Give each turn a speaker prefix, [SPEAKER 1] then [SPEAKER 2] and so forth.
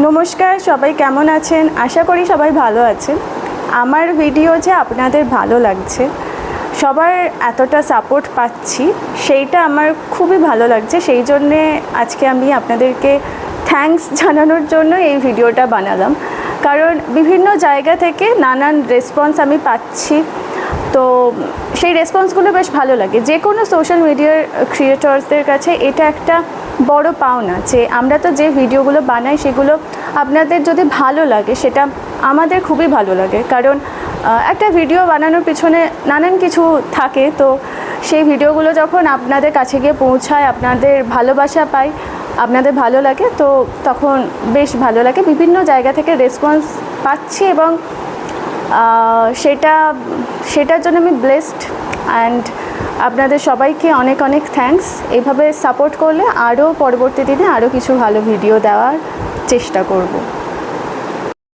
[SPEAKER 1] নমস্কার, সবাই কেমন আছেন? আশা করি সবাই ভালো আছেন। আমার ভিডিও যে আপনাদের ভালো লাগছে, সবার এতটা সাপোর্ট পাচ্ছি, সেইটা আমার খুবই ভালো লাগছে। সেই জন্যে আজকে আমি আপনাদেরকে থ্যাঙ্কস জানানোর জন্য এই ভিডিওটা বানালাম। কারণ বিভিন্ন জায়গা থেকে নানান রেসপন্স আমি পাচ্ছি, তো সেই রেসপন্সগুলো বেশ ভালো লাগে। যে কোনো সোশ্যাল মিডিয়ার ক্রিয়েটরসদের কাছে এটা একটা বড় পাওনা যে আমরা তো যে ভিডিওগুলো বানাই সেগুলো আপনাদের যদি ভালো লাগে, সেটা আমাদের খুবই ভালো লাগে। কারণ একটা ভিডিও বানানোর পিছনে নানান কিছু থাকে, তো সেই ভিডিওগুলো যখন আপনাদের কাছে গিয়ে পৌঁছায়, আপনাদের ভালোবাসা পাই, আপনাদের ভালো লাগে, তো তখন বেশ ভালো লাগে। বিভিন্ন জায়গা থেকে রেসপন্স পাচ্ছি এবং সেটার জন্য আমি ব্লেসড। অ্যান্ড আপনাদের সবাইকে অনেক অনেক থ্যাঙ্কস। এইভাবে সাপোর্ট করলে আরও পরবর্তী দিনে আরও কিছু ভালো ভিডিও দেওয়ার চেষ্টা করব।